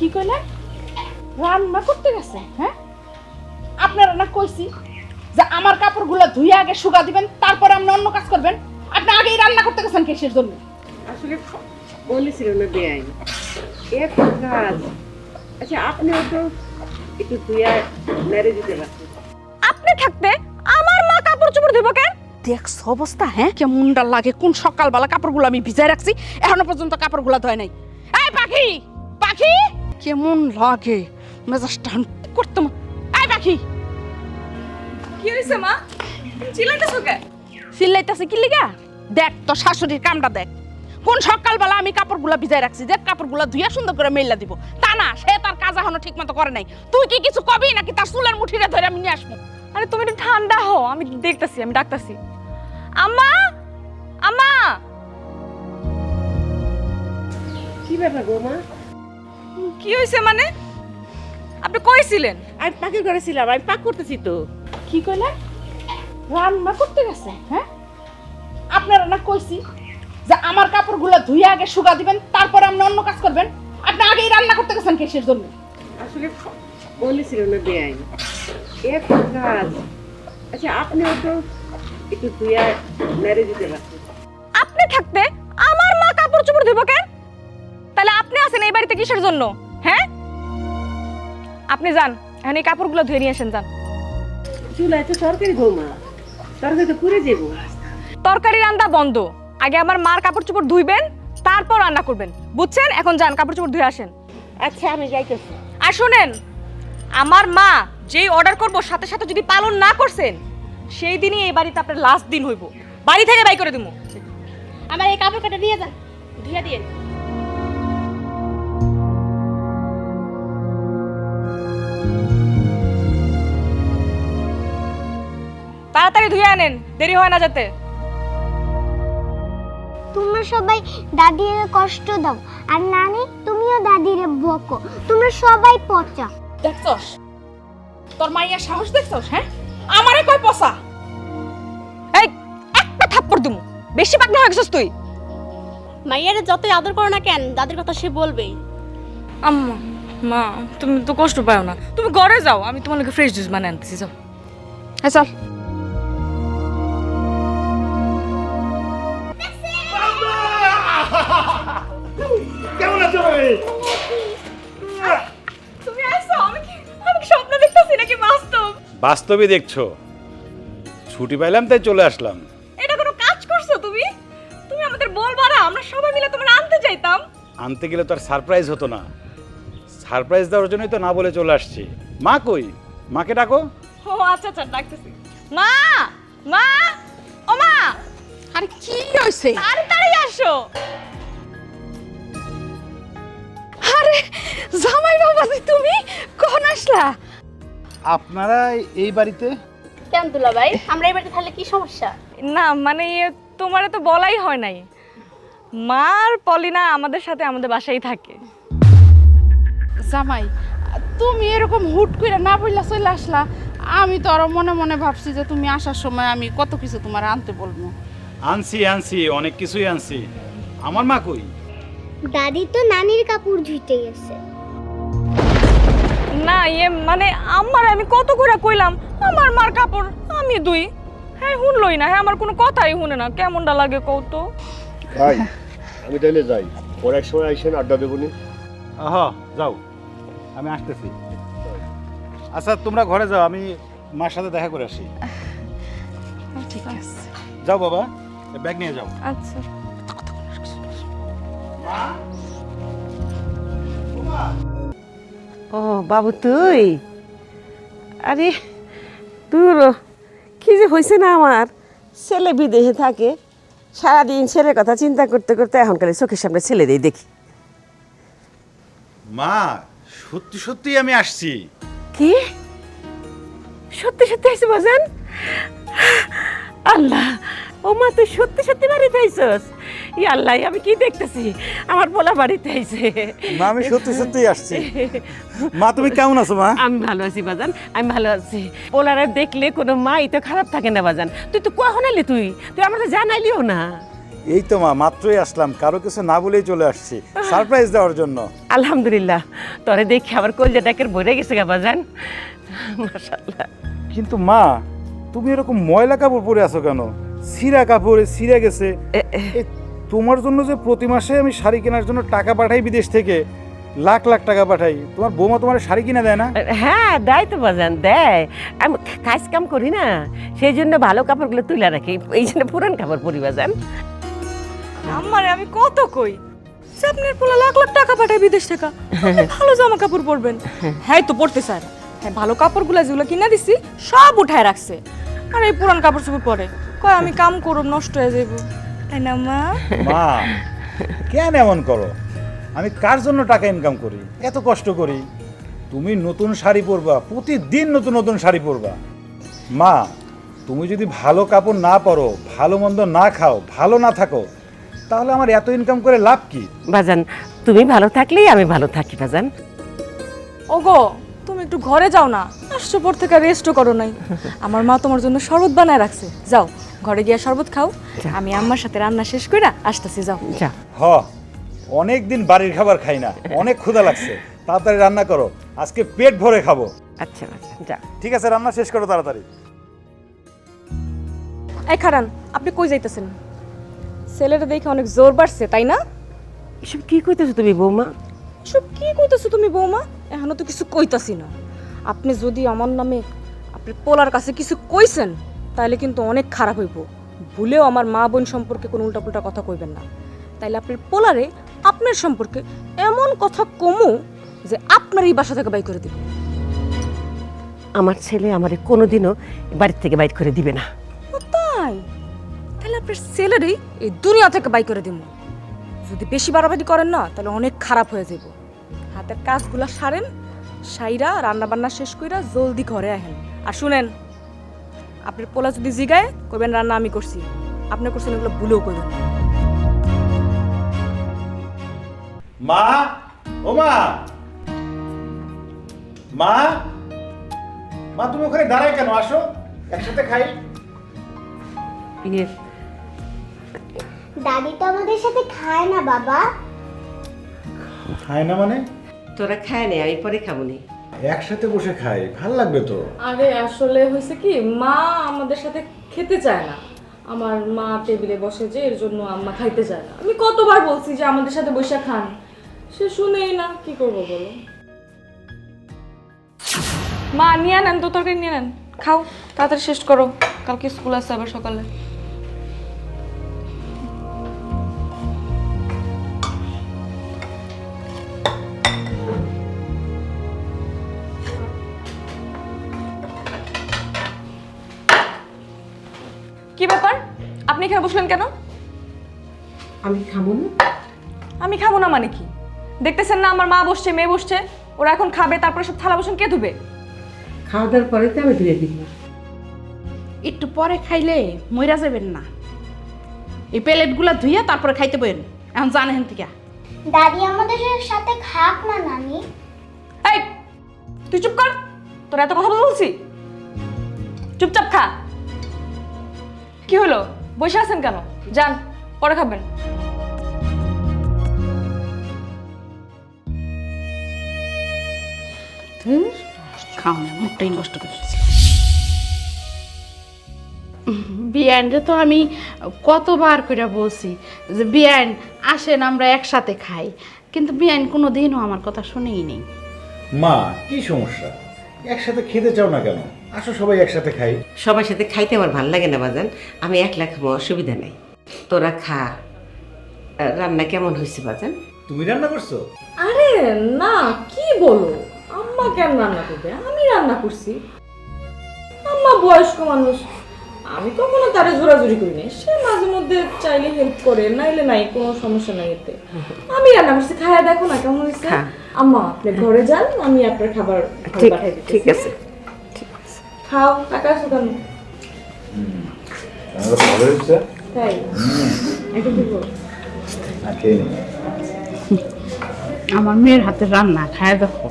কি কইলে রান্না করতে গেছে? হ্যাঁ, আপনারা না কইছি যে আমার কাপড়গুলো ধুয়ে আগে শুকা দিবেন, তারপরে আপনি অন্য কাজ করবেন। আপনি আগেই রান্না করতে গেছেন কিসের জন্য? আসলে বলেছিল না বেআইন এত কাজ। আচ্ছা আপনিও তো একটু ধুয়া মেরে দিতে পারতেন। আপনি থাকতে আমার মা কাপড় চোপড় ধুইব কেন? দেখছ অবস্থা, হ্যাঁ কেমনটা লাগে। কোন সকালবেলা কাপড়গুলো আমি ভিজাই রাখছি, এখনো পর্যন্ত কাপড়গুলো ধোয় নাই। এই পাখি, পাখি কেমন লাগে মেজাজটা করতে। এই পাখি, কি হইছে মা? তুমি চিল্লাইতেছো কেন? চিল্লাইতেছে কি লিগা? দেখ তো শাশুড়ির কামটা দেখ। কোন সকালবেলা আমি কাপড়গুলো ভিজাই রাখছি যে কাপড়গুলো ধুইয়া সুন্দর করে মেইলা দিব, তা না, সে তার কাজ এখনো ঠিক মতো করে নাই। তুই কি কিছু কবি নাকি তার চুলের মুঠিরে ধরে আমি নিয়ে আসবো? আরে তুমি একটু ঠান্ডা হও, আমি দেখতাছি, আমি ডাকতাছি। আম্মা, আম্মা। কি ব্যাপার বৌমা? কি হইছে মানে? আপনি কইছিলেন? আমি পাখির ঘরে ছিলাম, আমি পাক করতেছি তো। কি কইলে রান্না করতে গেছে? হ্যাঁ, আপনারা না কইছি যে আমার কাপড়গুলো ধুয়ে আগে শুকা দিবেন, তারপরে আপনি অন্য কাজ করবেন। আপনি আগেই রান্না করতে গেছেন কিসের জন্য? আসলে বলেছিল না বেআইন এত কাজ। আচ্ছা আপনিও তো একটু ধুয়া মেরে দিতে পারতেন। আপনি থাকতে আমার মা কাপড় চোপড় ধুইব কেন? তাহলে আপনি আছেন এই বাড়িতে কিসের জন্য? হ্যাঁ, আপনি যান, এখন এই কাপড়গুলো ধুয়ে নিয়ে আসেন, যান। চুলায় তো তরকারি বৌমা, তরকারি তো পুড়ে যাবো। তরকারি রান্না বন্ধ, আগে আমার মার কাপড় চোপড় ধুইবেন, তারপর রান্না করবেন, বুঝছেন? এখন যান, কাপড় চোপড় ধুয়ে আসেন। আচ্ছা আমি যাইতেছি। আর শুনেন, আমার মা যেই অর্ডার করব সাথে সাথে যদি পালন না করছেন, সেই দিনই এই বাড়িতে আপনার লাস্ট দিন হইব। বাড়ি থেকে বাই করে দিব। আমার এই কাপড় কাটা নিয়ে যান, ধুইয়া দিয়েন। তাড়াতাড়ি ধুয়ে আনেন, দেরি হয় না যাতে। তোমরা সবাই দাদিরে কষ্ট দাও, আর নানি তুমিও দাদিরে বকো। তোমরা সবাই পচা। দেখছস তোর মাইয়ার সাহস দেখছস? হ্যাঁ, আমারে কই পসা। এই একটা থাপ্পড় দিমু, বেশি পাকনা হয়ে গেছিস তুই। মাইয়ারে যতই আদর করো না কেন, দাদির কথা সে বলবেই। আম্মা, মা তুমি তো কষ্ট পাও না, তুমি ঘরে যাও, আমি তোমার লাগে ফ্রেশ জুস বানিয়ে আনতেছি, যাও। হ্যাঁ চল। কেমন আছো ভাই? তুমি আইছো? আমি কি স্বপ্ন দেখতেছি নাকি বাস্তব? বাস্তবে দেখছো, ছুটি পাইলাম তাই চলে আসলাম। এটা কোনো কাজ করছো তুমি? তুমি আমাদের বলবা না, আমরা সবাই মিলে তোমার আনতে যাইতাম। আনতে গেলে তো আর সারপ্রাইজ হতো না, সারপ্রাইজ দেওয়ার জন্যই তো না বলে চলে আসছি। মা কই? মাকে ডাকো। ও আচ্ছা আচ্ছা, ডাকতেছি। মা, মা, ও মা, আরে কি হইছে? তাড়াতাড়ি আসো। আরে জামাই বাবাজি, তুমি কখন আসলা? আপনারা এই বাড়িতে? কেন দুলা ভাই, আমরা এই বাড়িতে থাকলে কি সমস্যা? না মানে তোমারে তো বলাই হয় নাই, মার পলিনা আমাদের সাথে আমাদের বাসায় থাকে। জামাই, তুমি এরকম হুট করে না বললা চলে আসলা। আমি তো আরো মনে মনে ভাবছি যে তুমি আসার সময় আমি কত কিছু তোমার আনতে বলবো। আনছি অনেক কিছুই আনছি। আমার মা কই? দাদি তো নানির কাপড় ধুইতে গেছে। না মানে আমার আমি কত করে কইলাম আমার মার কাপড় আমি দুই, হ্যাঁ শুনলই না, হ্যাঁ আমার কোনো কথাই শুনে না। কেমনটা লাগে কত? ভাই আমি তাইলে যাই, পরে এক সময় আইসেন, আড্ডা দেবনি। আহা যাও, আমি আসতেছি। আচ্ছা তোমরা ঘরে যাও, আমি মার সাথে দেখা করে আসি। ঠিক আছে, যাও বাবা, ব্যাগ নিয়ে যাও। আচ্ছা। ও বাবু তুই? আরে তোর কি যে হয়েছে না, আমার ছেলে বিদেশে থাকে, সারাদিন ছেলের কথা চিন্তা করতে করতে এখনকার চোখের সামনে ছেলে দেই দেখি। মা সত্যি সত্যি আমি আসছি। কি সত্যি সত্যি আইসো বাজান? আল্লাহ, ও মা তুই সত্যি সত্যি বাড়িতে আইসস? ই আল্লাহ, আমি কি দেখতেছি, আমার পোলা বাড়িতে আইছে। মা আমি সত্যি সত্যি আসছি। মা তুমি কেমন আছো মা? আমি ভালো আছি বাজান, আমি ভালো আছি। পোলারে দেখলে কোনো মাই তো খারাপ থাকে না বাজান। তুই তো কখন এলি? তুই তুই আমাকে জানাইলিও না। এই তো মা, মাত্রই আসলাম, কারো কিছু না বলেই চলে আসছি সারপ্রাইজ দেওয়ার জন্য। আলহামদুলিল্লাহ, তোরে দেখি আমার কলজাটাকে ভরে গেছে গা বাজান, মাশাআল্লাহ। কিন্তু মা, তুমি এরকম ময়লা কাপড় পরে আছো কেন? ছিঁড়া কাপড়ে ছিঁড়ে গেছে। এ, তোমার জন্য যে প্রতি মাসে আমি শাড়ি কেনার জন্য টাকা পাঠাই বিদেশ থেকে, লাখ লাখ টাকা পাঠাই, তোমার বৌমা তোমার শাড়ি কিনে দেয় না? হ্যাঁ দেয় তো বাজান, দেয়। আমি কাজ কাম করি না, সেই জন্য ভালো কাপড়গুলো তুলে রাখি, এই জন্য পুরান কাপড় পরি বাজান। আমারে আমি কত কই যে আপনার পোলা লাখ লাখ টাকা পাঠায় বিদেশ থেকে, আপনি ভালো জামা কাপড় পরবেন। হ্যাঁ তো পড়তে স্যার, হ্যাঁ ভালো কাপড়গুলো যেগুলো কিনা দিছি সব উঠায় রাখছে, আর এই পুরান কাপড় চোপড় পরে কয় আমি কাম করব নষ্ট হয়ে যাইব, তাই না মা? মা, কেন এমন করো? আমি কার জন্য টাকা ইনকাম করি, এত কষ্ট করি? তুমি নতুন শাড়ি পরবা, প্রতিদিন নতুন নতুন শাড়ি পরবা। মা, তুমি যদি ভালো কাপড় না পরো, ভালো মন্দ না খাও, ভালো না থাকো, তাহলে আমার এত ইনকাম করে লাভ কি? বাজান, তুমি ভালো থাকলেই আমি ভালো থাকি বাজান। ওগো তুমি একটু ঘরে যাও না, আসছো পর থেকে রেস্টও করো নাই। আমার মা তোমার জন্য শরবত বানায় রাখছে, যাও ঘরে গিয়ে শরবত খাও, আমি আম্মার সাথে রান্না শেষ কইরা আসতেছি, যাও। যা। হ, অনেক দিন বাড়ির খাবার খাই না, অনেক ক্ষুধা লাগছে, তাড়াতাড়ি রান্না করো, আজকে পেট ভরে খাবো। আচ্ছা আচ্ছা, যা। ঠিক আছে, রান্না শেষ করো তাড়াতাড়ি। এই খারান, আপনি কই যাইতেছেন? ছেলেটা দেখে অনেক জোর বাড়ছে, তাই না? এসব কি কইতেছো তুমি বৌমা? সব কি কইতাছো তুমি বৌমা? এখনো তো কিছু কইতাছি না। আপনি যদি আমার নামে আপনি পোলার কাছে কিছু কইছেন তাহলে কিন্তু অনেক খারাপ হইব। ভুলেও আমার মা বোন সম্পর্কে কোনো উল্টাপুল্টা কথা কইবেন না, তাইলে আপনার পোলারে আপনার সম্পর্কে এমন কথা কমু যে আপনার এই বাসা থেকে বাই করে দিব। আমার ছেলে আমারে কোনোদিনও বাড়ির থেকে বাইর করে দিবে না। ও তাই? তাহলে আপনার ছেলেরই এই দুনিয়া থেকে বাই করে দিব। যদি বেশি বাড়াবাড়ি করেন না তাহলে অনেক খারাপ হয়ে যাব। হাতের কাজগুলা সারেন, সাইরা রান্না বান্না শেষ কইরা জলদি ঘরে আহেন। আর শুনেন, আপনার পোলা যদি জিগায় কইবেন রান্না আমি করছি, আপনি করছেন এগুলো ভুলেও কইবেন না। মা, ও মা, মা, মা তুমি ওখানে দাঁড়ায় কেন? আসো একসাথে খাই। দাদি তো আমাদের সাথে খায় না বাবা। খায় না মানে? তোরা খায় নে, আমি পরে খাবো নি। একসাথে বসে খাই, ভাল লাগবে তো। আরে আসলে হয়েছে কি, মা আমাদের সাথে খেতে চায় না। আমার মা টেবিলে বসে যে, এর জন্য আম্মা খাইতে চায় না। আমি কতবার বলছি যে আমাদের সাথে বসে খান, সে শুনেই না, কি করব বলো। মা নিয়ে নেন তো, তরকারি নিয়ে নেন, খাও তাড়াতাড়ি শেষ করো, কালকে স্কুল আছে আবার সকালে। কি ব্যাপার, আপনি এখানে বসলেন কেন? আমি খাবো না। আমি খাবো না মানে কি? দেখতেছেন না আমার মা বসছে, মেয়ে বসছে, ওরা এখন খাবে, তারপরে সব থালা বাসন কে ধুবে? খাওয়া দাওয়ার পরে তো আমি ধুয়ে দিব। একটু পরে খাইলে মইরা যাবেন না। এই প্লেটগুলা ধুইয়া তারপরে খাইতে বইন, এখন জানেন থেকে। দাদি আমাদের সাথে খাক না নানি। এই তুই চুপ কর, তোর এত কথা বলছি, চুপচাপ খা। কি হলো, বসে আছেন কেন? যান, পরে খাবেন। খাও না, মুখটাই নষ্ট করে দিচ্ছি। বিয়ানরে তো আমি কতবার করে বলছি যে বিয়ান আসেন আমরা একসাথে খাই, কিন্তু বিয়ান কোনো দিনও আমার কথা শুনেই নেই। মা, কি সমস্যা? একসাথে খেতে চাও না কেন? আসো সবাই একসাথে খাই। সবার সাথে খাইতে আমার ভালো লাগে না বাজান, আমি একলা খাবো, অসুবিধা নাই। তোরা খা। রান্না কেমন হয়েছে বাজান? তুমি রান্না করছো? আরে না, কি বলো, আম্মা কেন রান্না করবে? আমি রান্না করছি। আম্মা বয়স্ক মানুষ, আমি কখনো তারে জোরাজুরি করি না। সে মাঝে মধ্যে চাইলে হেল্প করে, নাইলে নাই, কোনো সমস্যা নাই এতে। আমি রান্না করছি, খায়া দেখো না কেমন হয়েছে। আম্মা আপনি ঘরে যান, আমি আপনার খাবার পাঠিয়ে দিচ্ছি। ঠিক আছে। খাও, টাকা আসো কেন? ভালো হয়েছে। তাই একটু দিব। খেয়ে নি। আমার মেয়ের হাতের রান্না খায় দেখো।